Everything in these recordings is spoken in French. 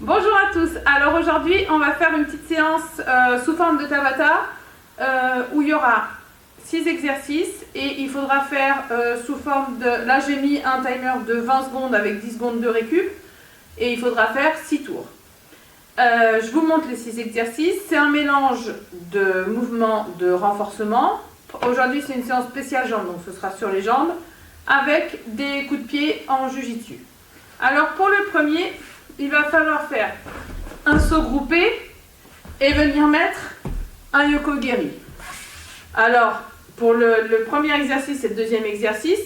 Bonjour à tous, alors aujourd'hui on va faire une petite séance sous forme de Tabata où il y aura 6 exercices et il faudra faire sous forme de... Là j'ai mis un timer de 20 secondes avec 10 secondes de récup et il faudra faire 6 tours. Je vous montre les 6 exercices, c'est un mélange de mouvements de renforcement. Aujourd'hui c'est une séance spéciale jambes, donc ce sera sur les jambes avec des coups de pied en jujitsu. Alors pour le premier, il va falloir faire un saut groupé et venir mettre un yoko-geri. Alors, pour le premier exercice et le deuxième exercice,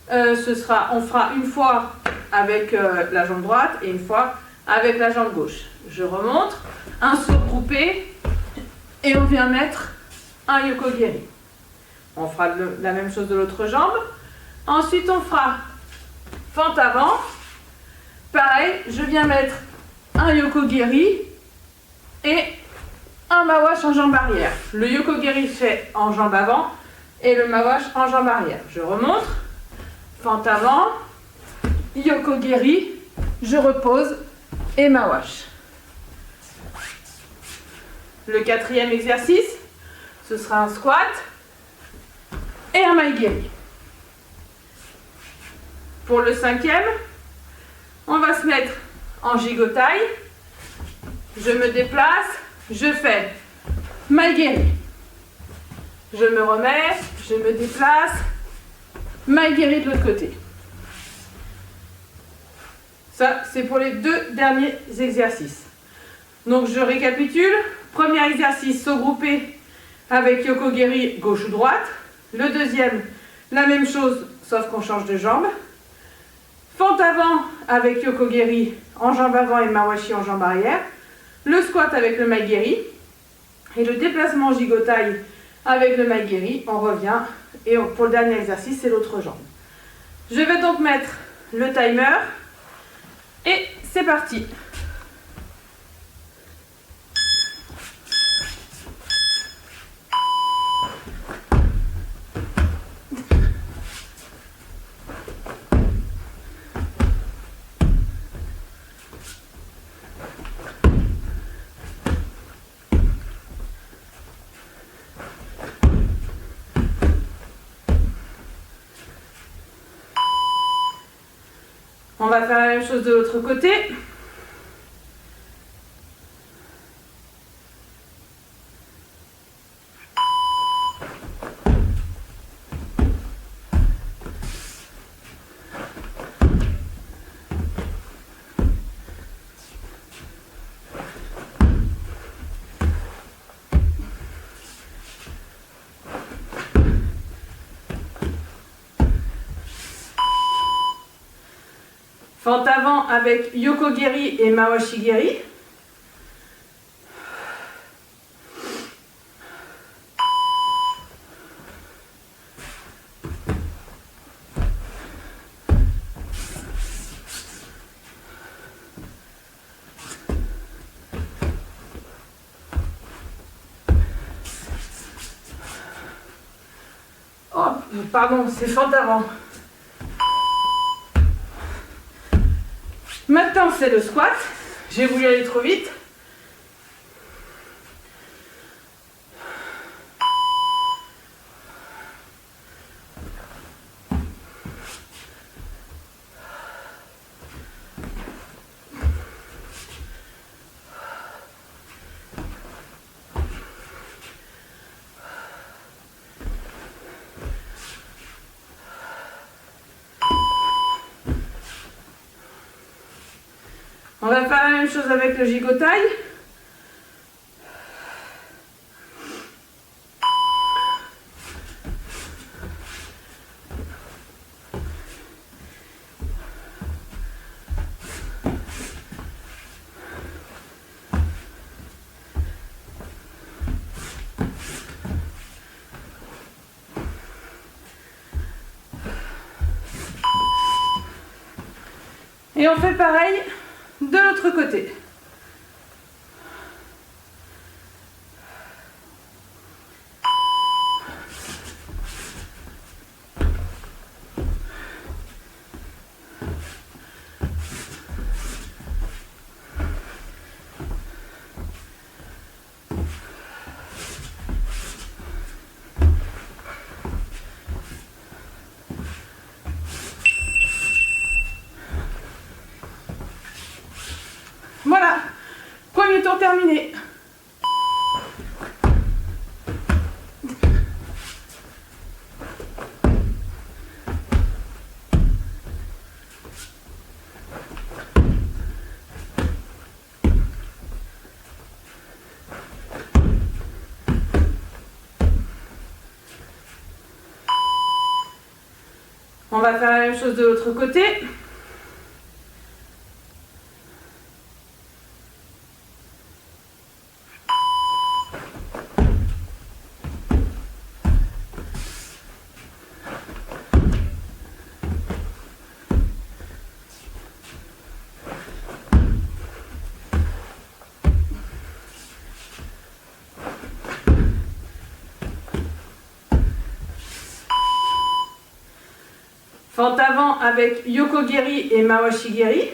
on fera une fois avec la jambe droite et une fois avec la jambe gauche. Je remonte, un saut groupé et on vient mettre un yoko-geri. On fera la même chose de l'autre jambe. Ensuite, on fera fente avant. Pareil, je viens mettre un yoko-geri et un mawash en jambe arrière. Le yoko-geri fait en jambe avant et le mawash en jambe arrière. Je remonte, fente avant, yoko-geri, je repose et mawash. Le quatrième exercice, ce sera un squat et un maigiri. Pour le cinquième, on va se mettre en gigotai. Je me déplace, je fais maigiri. Je me remets, je me déplace, maigiri de l'autre côté. Ça, c'est pour les deux derniers exercices. Donc, je récapitule. Premier exercice, saut groupé avec yoko-geri gauche ou droite. Le deuxième, la même chose, sauf qu'on change de jambe. Fente avant avec yoko-geri en jambe avant et mawashi en jambe arrière. Le squat avec le maigiri. Et le déplacement gigotai avec le maigiri. On revient. Et pour le dernier exercice, c'est l'autre jambe. Je vais donc mettre le timer. Et c'est parti. On va faire la même chose de l'autre côté. Fente avant avec yoko-geri et mawashi-geri. Oh, pardon, c'est fente avant. Maintenant, c'est le squat. J'ai voulu aller trop vite. On va faire la même chose avec le gigotai. Et on fait pareil de l'autre côté. terminé. On va faire la même chose de l'autre côté. Fente avant avec Yoko-geri et Mawashi-geri.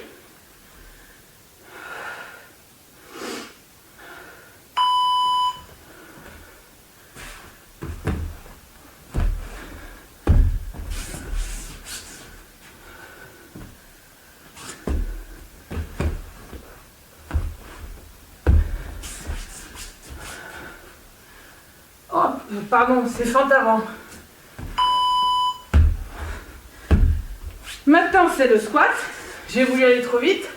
Oh, pardon, c'est fente avant. Maintenant, c'est le squat. J'ai voulu aller trop vite.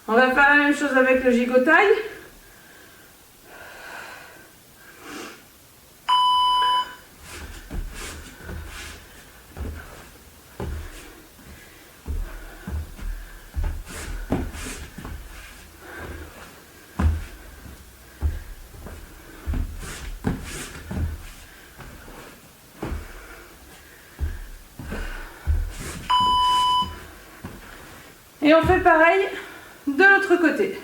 On va faire la même chose avec le gigotai. Et on fait pareil de l'autre côté.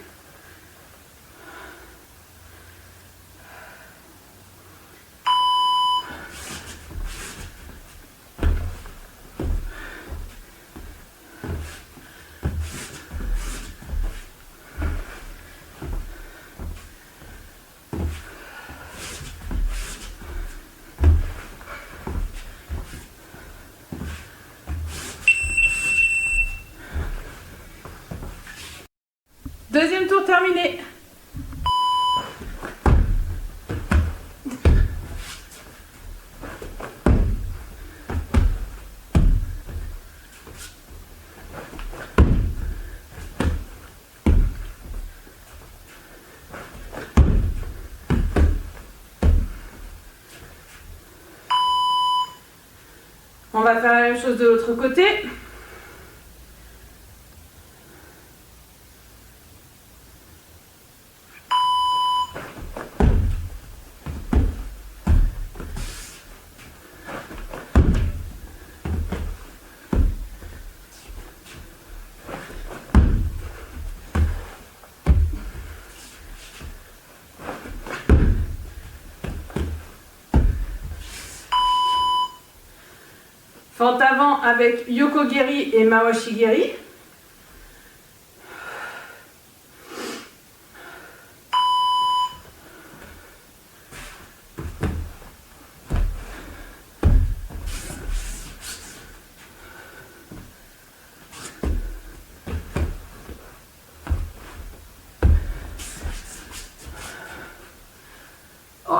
Deuxième tour terminé. On va faire la même chose de l'autre côté. Fente avant avec Yoko-geri et Mawashi-geri. Oh,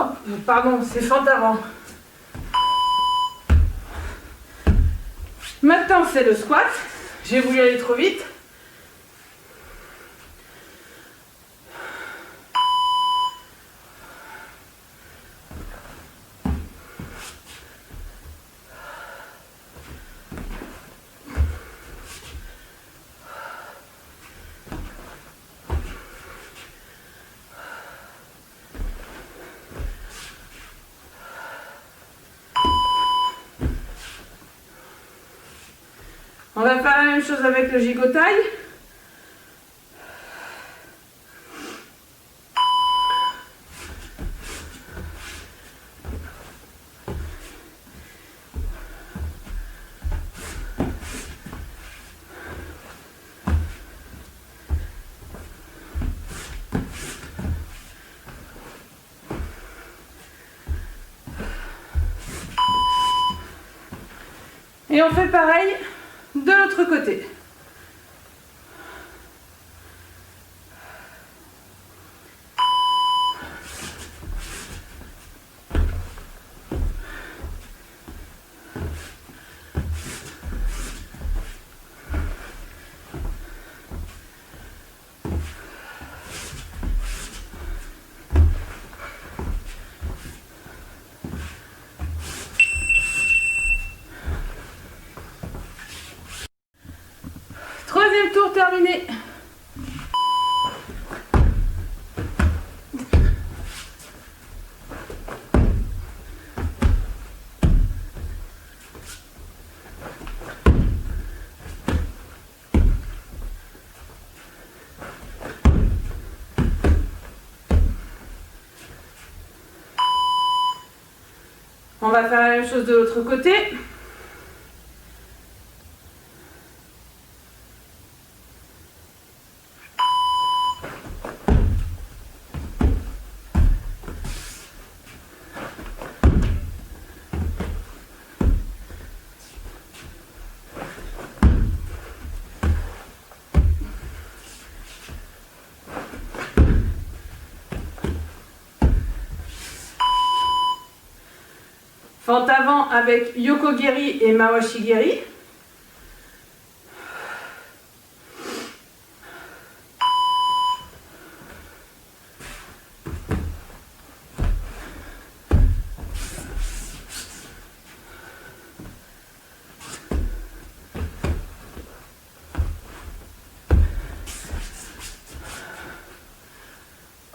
pardon, c'est fente avant. Maintenant, c'est le squat. J'ai voulu aller trop vite. On va faire la même chose avec le gigotai. Et on fait pareil de l'autre côté. Troisième tour terminé. On va faire la même chose de l'autre côté. Fente avant avec Yoko Geri et Mawashi Geri.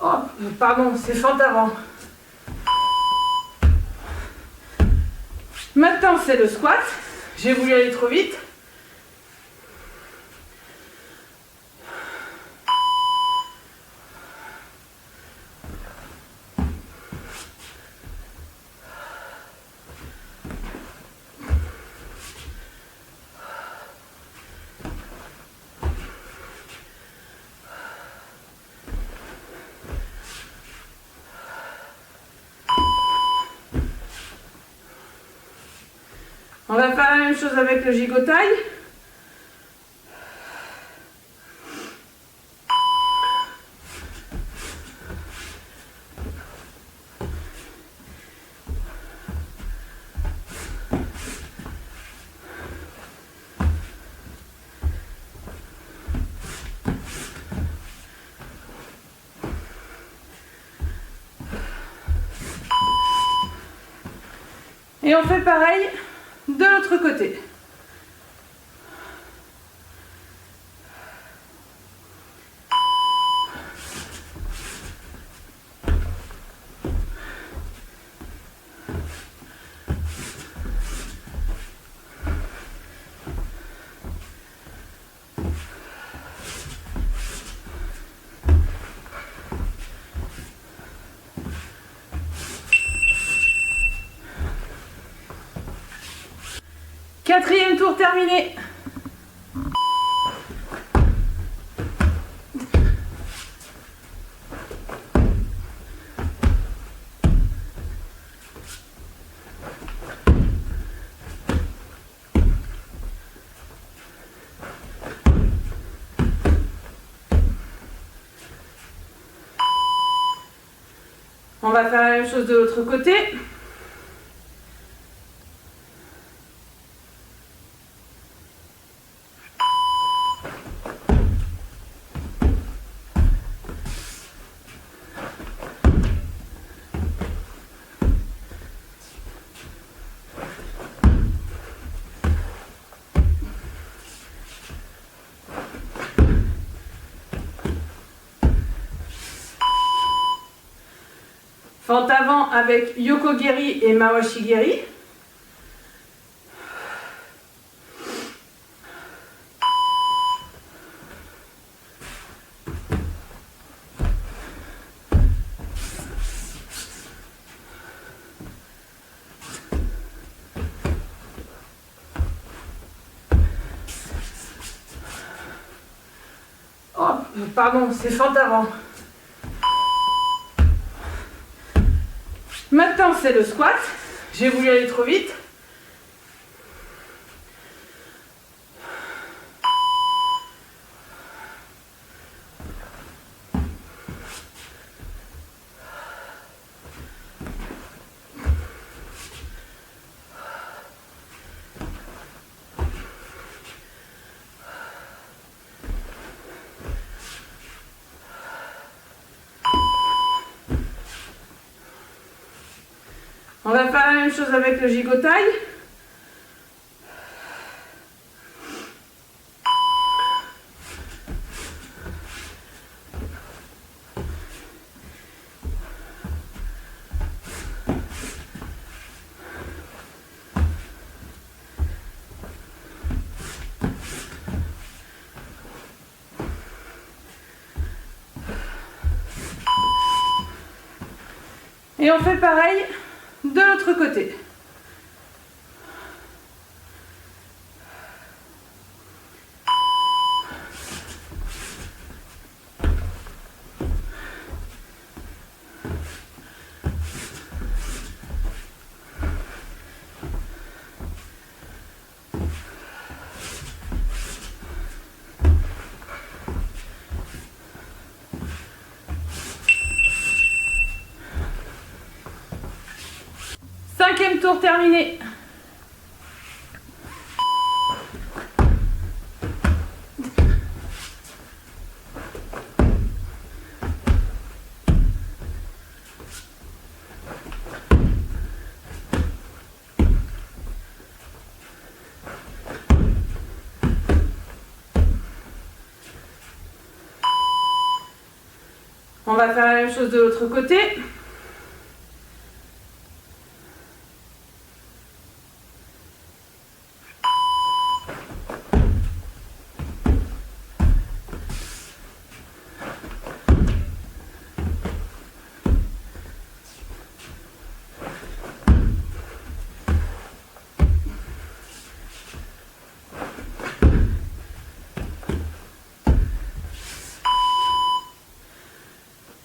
Oh, pardon, c'est fente avant. Maintenant, c'est le squat. J'ai voulu aller trop vite. On va faire la même chose avec le gigotai. Et on fait pareil de l'autre côté. Quatrième tour terminé. On va faire la même chose de l'autre côté. Fente avant avec Yoko Geri et Mawashi Geri. Oh, pardon, c'est fente avant. Maintenant, c'est le squat. J'ai voulu aller trop vite. On va faire la même chose avec le gigotaille. Et on fait pareil de l'autre côté. Cinquième tour terminé. On va faire la même chose de l'autre côté.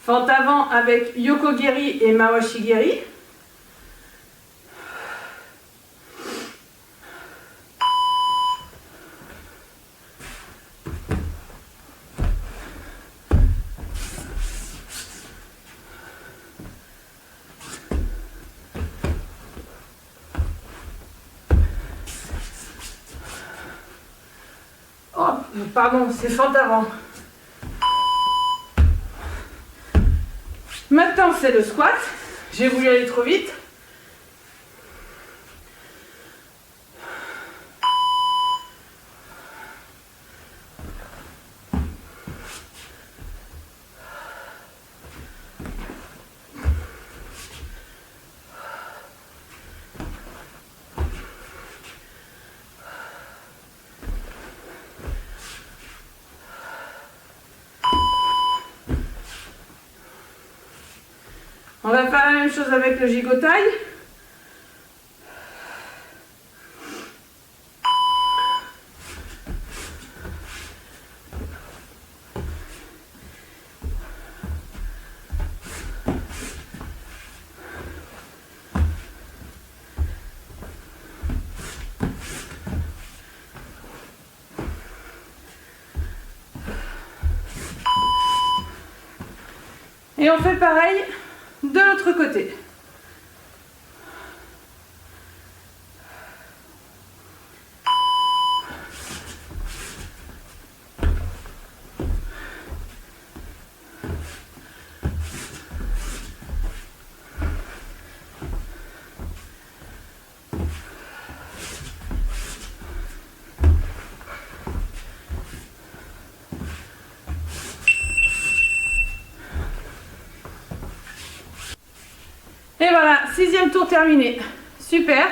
Fente avant avec Yoko-geri et Mawashi-geri. Oh, pardon, c'est fente avant. Maintenant, c'est le squat. J'ai voulu aller trop vite. On va faire la même chose avec le gigotaille. Et on fait pareil de l'autre côté. Et voilà, sixième tour terminé. Super.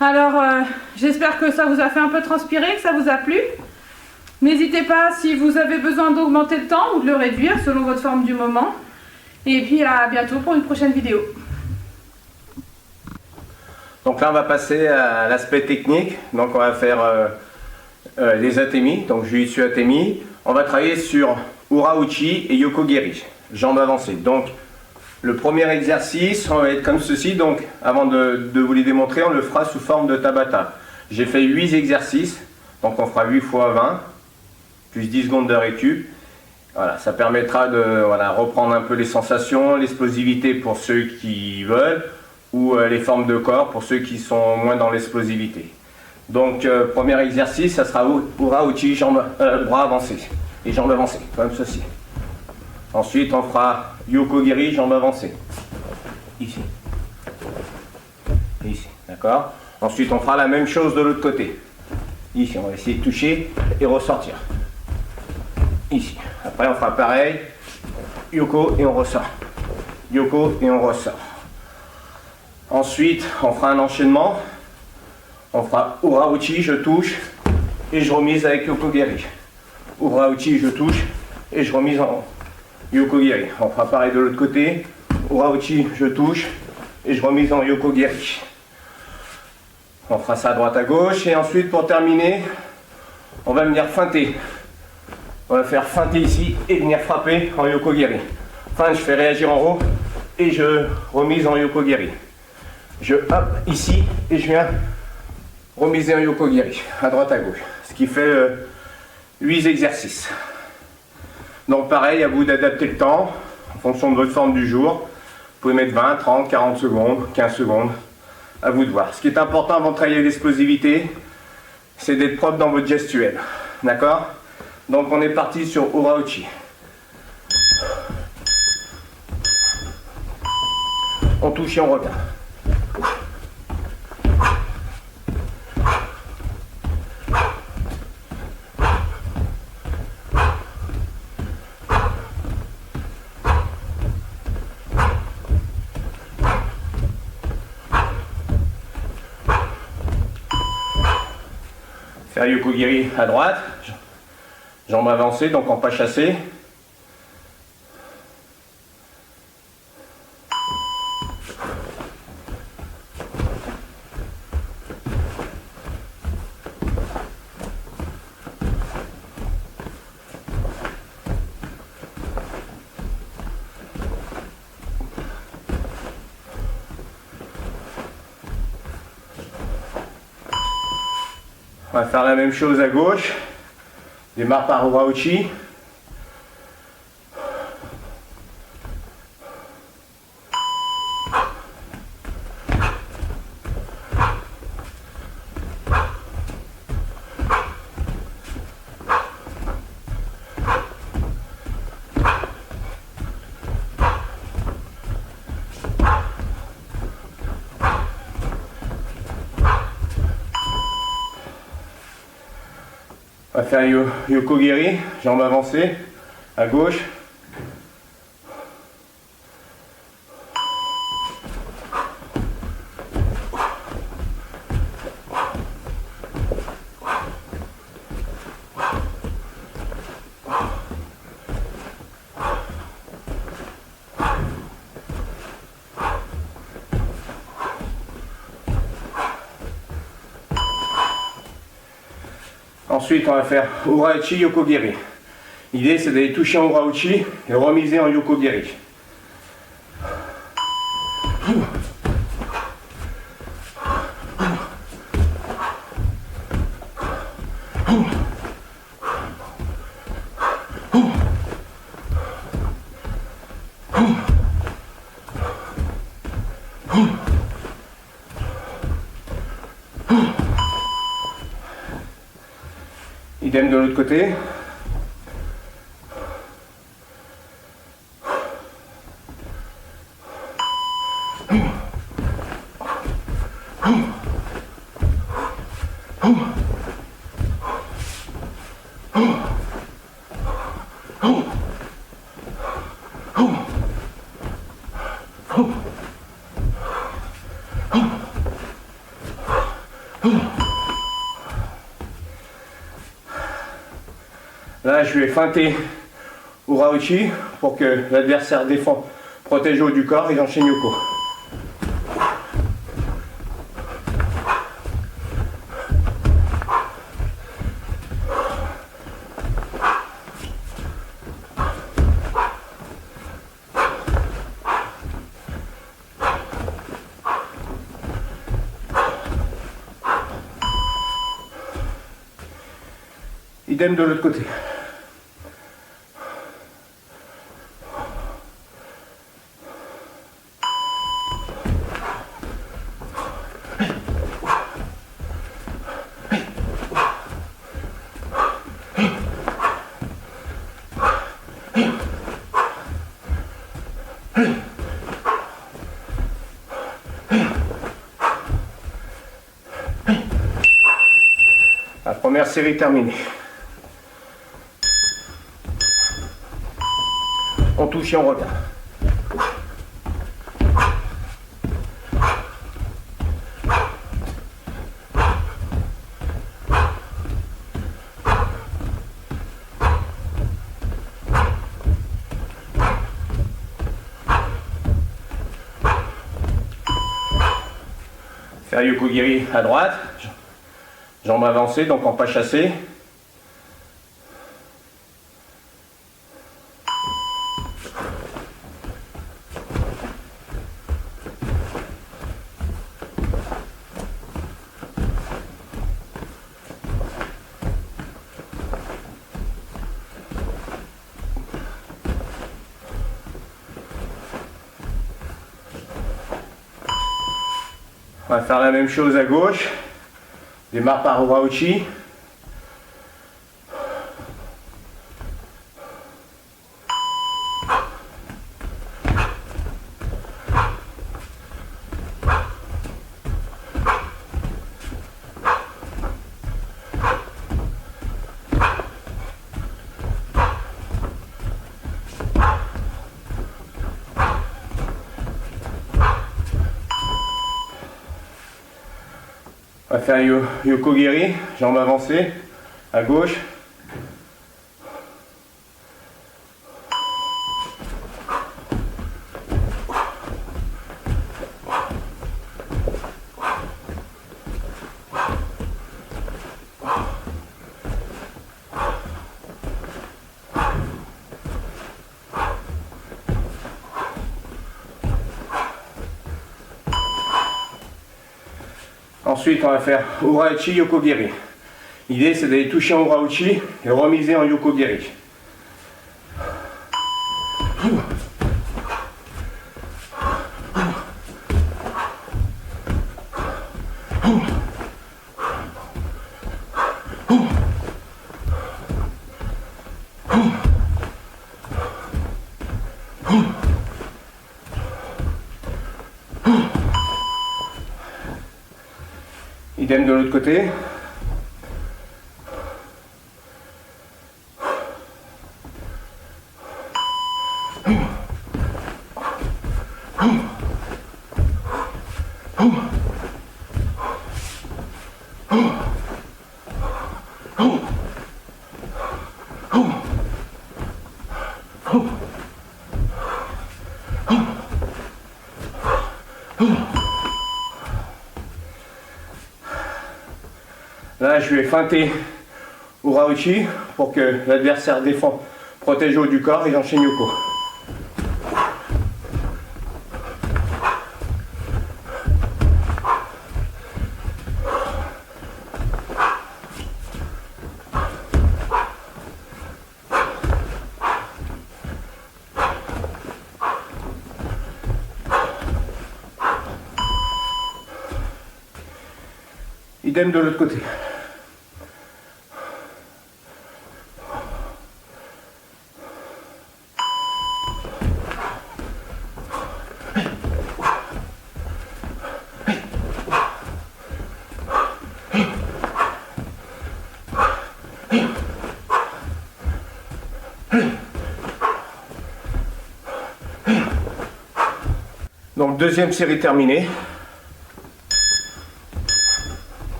Alors, j'espère que ça vous a fait un peu transpirer, que ça vous a plu. N'hésitez pas si vous avez besoin d'augmenter le temps ou de le réduire selon votre forme du moment. Et puis à bientôt pour une prochaine vidéo. Donc là, on va passer à l'aspect technique. Donc on va faire les atemi, donc Jujutsu Atemi. On va travailler sur Ura-uchi et Yoko-geri, jambes avancées. Donc le premier exercice, on va être comme ceci. Donc avant de vous les démontrer, on le fera sous forme de Tabata. J'ai fait 8 exercices, donc on fera 8 fois 20, plus 10 secondes de récup. Voilà, ça permettra de reprendre un peu les sensations, l'explosivité pour ceux qui veulent, ou les formes de corps pour ceux qui sont moins dans l'explosivité. Donc premier exercice, ça sera Ura-uchi, bras avancés, et jambes avancées, comme ceci. Ensuite on fera Yoko-geri, jambes avancées, ici. D'accord? Ensuite, on fera la même chose de l'autre côté. Ici, on va essayer de toucher et ressortir. Ici. Après, on fera pareil. Yoko et on ressort. Yoko et on ressort. Ensuite, on fera un enchaînement. On fera Ura-uchi, je touche et je remise avec Yoko-geri. Ura-uchi, je touche et je remise en Yoko-geri. On fera pareil de l'autre côté. Ura-uchi, je touche et je remise en Yoko-geri. On fera ça à droite à gauche et ensuite pour terminer, on va venir feinter. On va faire feinter ici et venir frapper en Yoko-geri. Feinte, je fais réagir en haut et je remise en Yoko-geri. Je hop ici et je viens remiser en Yoko-geri, à droite à gauche. Ce qui fait 8 exercices. Donc pareil, à vous d'adapter le temps en fonction de votre forme du jour. Vous pouvez mettre 20, 30, 40 secondes, 15 secondes. À vous de voir. Ce qui est important avant de travailler l'explosivité, c'est d'être propre dans votre gestuelle. D'accord? Donc on est parti sur Ura-uchi. On touche et on revient. Faire Yoko-geri à droite, jambes avancées, donc en pas chassé. On va faire la même chose à gauche. Démarre par Ura-uchi. On va faire Yoko-geri, jambes avancées, à gauche. Ensuite, on va faire Ura-uchi, Yoko-geri. L'idée, c'est d'aller toucher en Ura-uchi et remiser en Yoko-geri. Idem de l'autre côté. Là, je vais feinter Ura-uchi pour que l'adversaire défend, protège le haut du corps et j'enchaîne Yoko. Idem de l'autre côté. Première série terminée. On touche et on revient. Faire Yokogiri à droite, jambes avancées, donc en pas chassé. On va faire la même chose à gauche. Démarre par Uraochi. On va faire Yokogiri, jambes avancées, à gauche. Ensuite, on va faire Uraochi Yokogiri. L'idée, c'est d'aller toucher en Uraochi et remiser en Yokogiri. Idem de l'autre côté. Là, je vais feinter Uraochi pour que l'adversaire défend, protège le haut du corps et j'enchaîne Yoko. Idem de l'autre côté. Donc deuxième série terminée.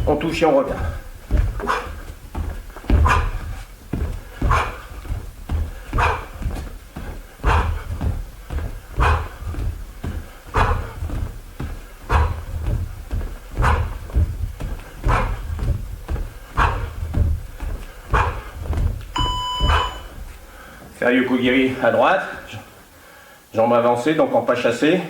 On touche et on revient. Faire Yokogiri à droite, jambes avancées, donc en pas chassé.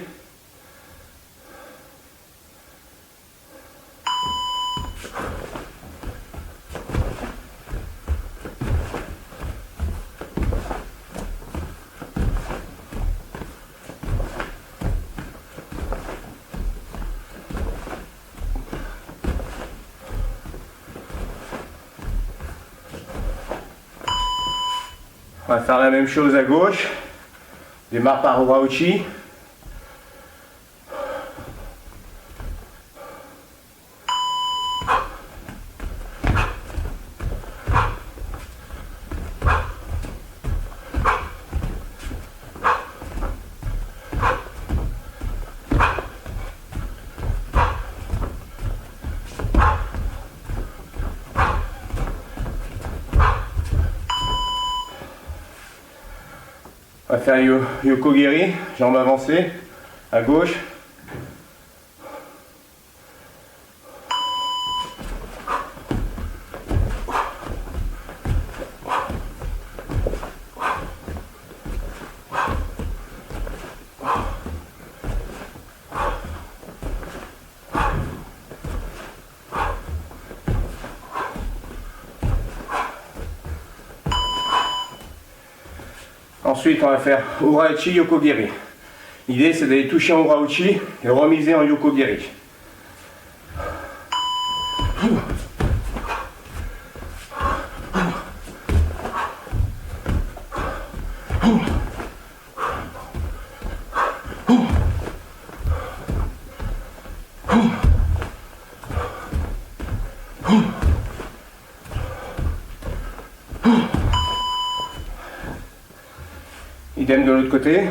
On va faire la même chose à gauche. Démarre par Uraochi. On va faire Yokogiri, jambes avancées, à gauche. Ensuite, on va faire Urauchi Yokogiri. L'idée, c'est d'aller toucher en Urauchi et remiser en Yokogiri. Idem de l'autre côté.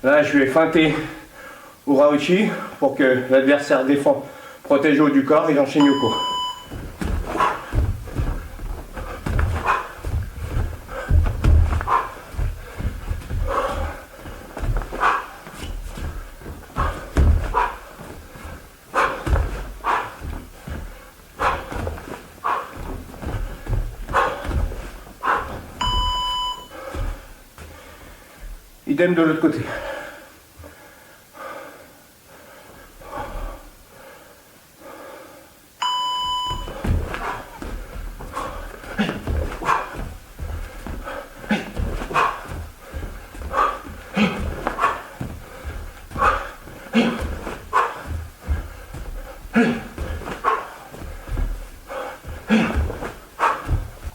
Là, je vais feinter Urauchi pour que l'adversaire défend, protège le haut du corps et j'enchaîne Yoko. Idem de l'autre côté.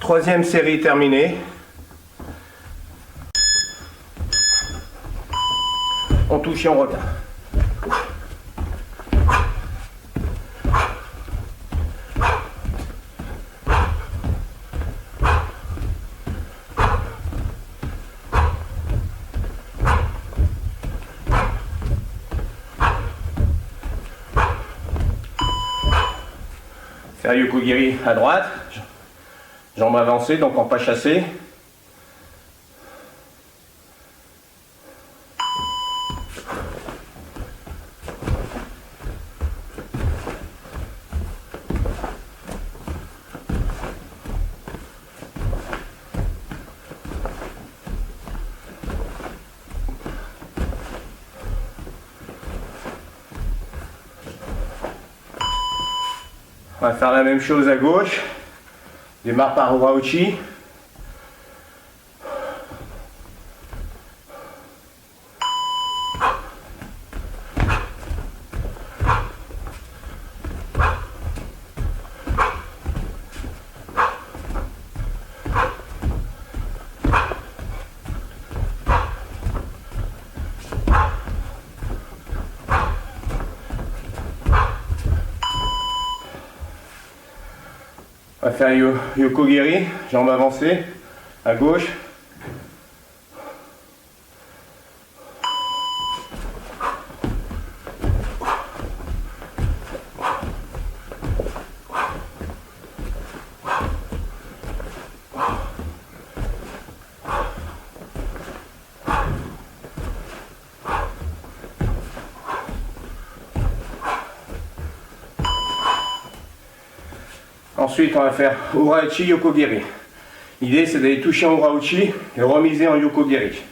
Troisième série terminée. On touche et on revient. Faire Yokogiri à droite, jambes avancées, donc en pas chassé. On va faire la même chose à gauche. Démarre par Urauchi. On va faire Yokogiri, jambes avancées, à gauche. Ensuite, on va faire Urauchi Yokogiri. L'idée, c'est d'aller toucher en Urauchi et remiser en Yokogiri.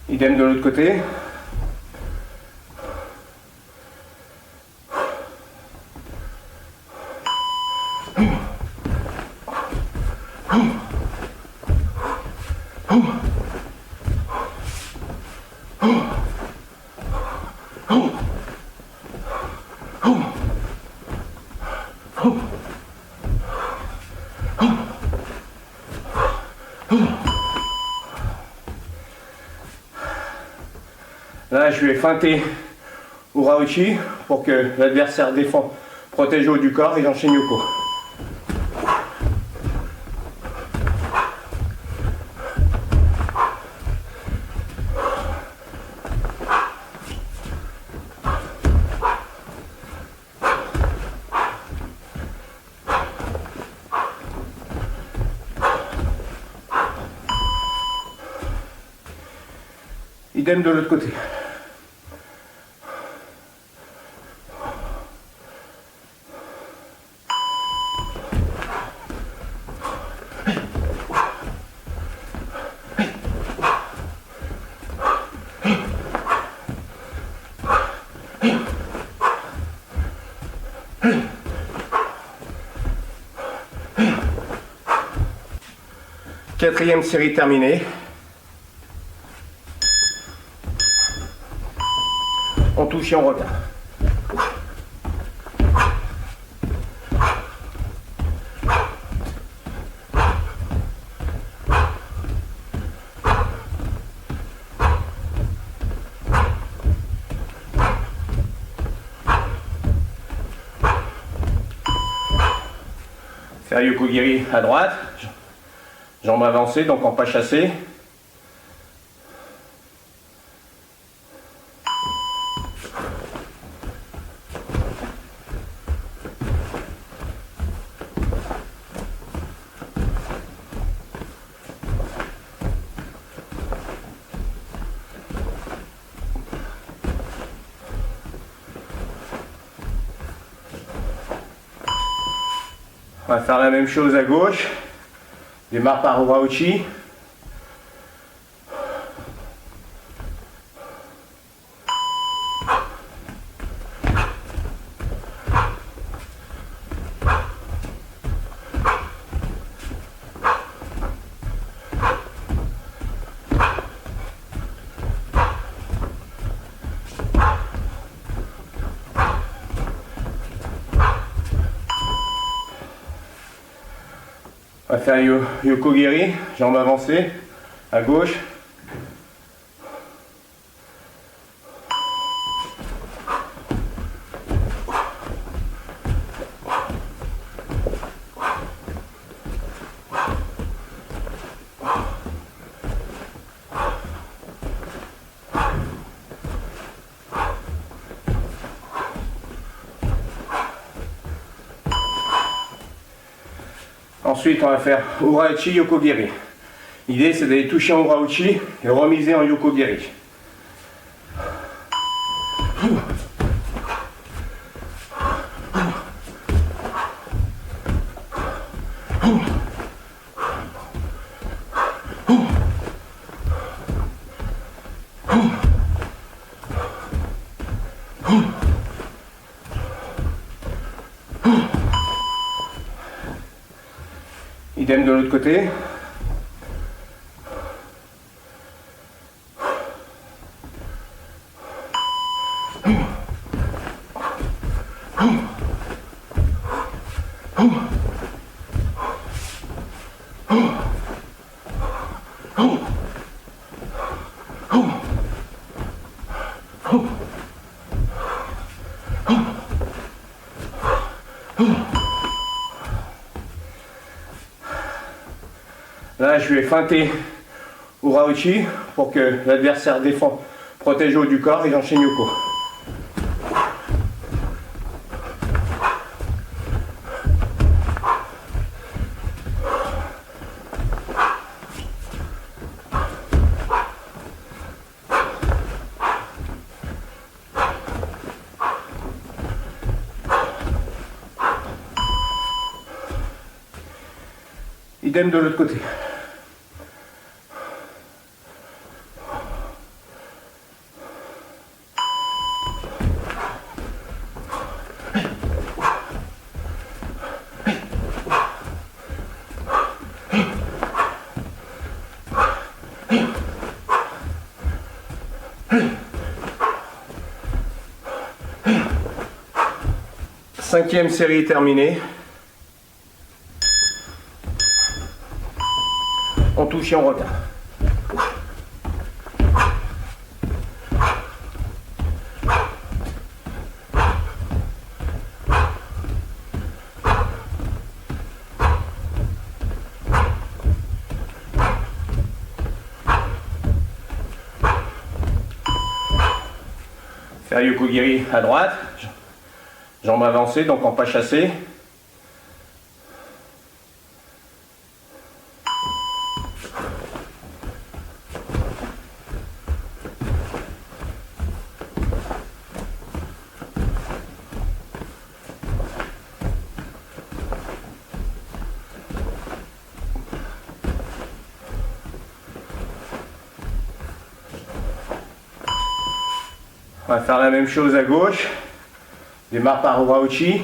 Idem de l'autre côté. Là, je vais feinter Ura-uchi pour que l'adversaire défend, protège le haut du corps et j'enchaîne Yoko. Idem de l'autre côté. Quatrième série terminée. On touche et on revient. Faire Yokogiri à droite, jambes avancées, donc en pas chassé. On va faire la même chose à gauche. Démarre par Ura-uchi. On va faire Yokogiri, jambes avancées, à gauche. Ensuite, on va faire Ura-uchi, Yokogiri. L'idée, c'est d'aller toucher en Ura-uchi et remiser en Yokogiri. Idem de l'autre côté. Là, je vais feinter Ura-uchi pour que l'adversaire défend, protège le haut du corps et j'enchaîne Yoko. Idem de l'autre côté. 5e série terminée. On touche et on regarde. Faire Yokogiri à droite, jambes avancées, donc en pas chassé. On va faire la même chose à gauche. Démarre par Ura-uchi.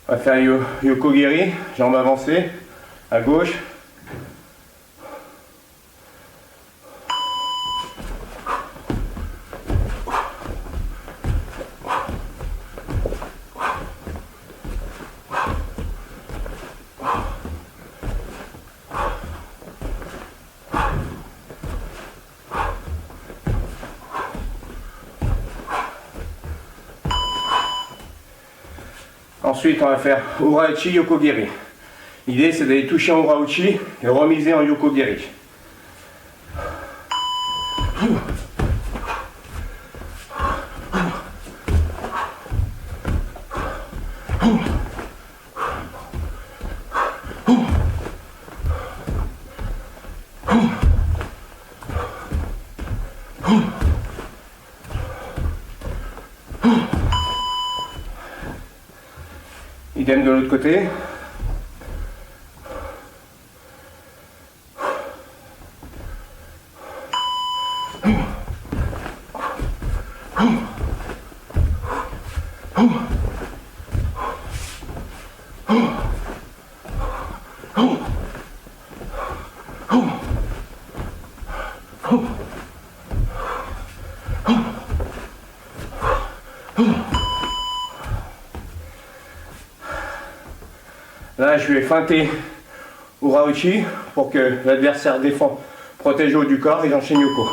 On va faire Yokogiri, jambes avancées, à gauche. Ensuite, on va faire Ura-uchi, Yokogiri. L'idée, c'est d'aller toucher en Ura-uchi et remiser en Yokogiri. Idem de l'autre côté. Là, je vais feinter Ura-uchi pour que l'adversaire défend, protège le haut du corps et j'enchaîne Yoko.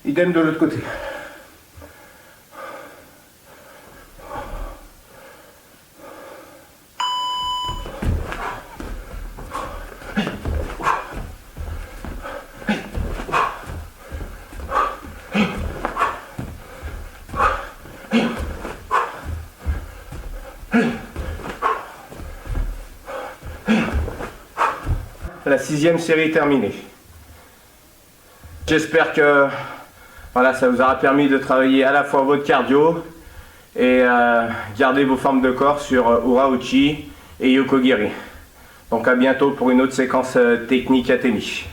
Idem de l'autre côté. La 6e série terminée. J'espère que voilà, ça vous aura permis de travailler à la fois votre cardio et garder vos formes de corps sur Ura-uchi et Yokogiri. Donc à bientôt pour une autre séquence technique Atemi.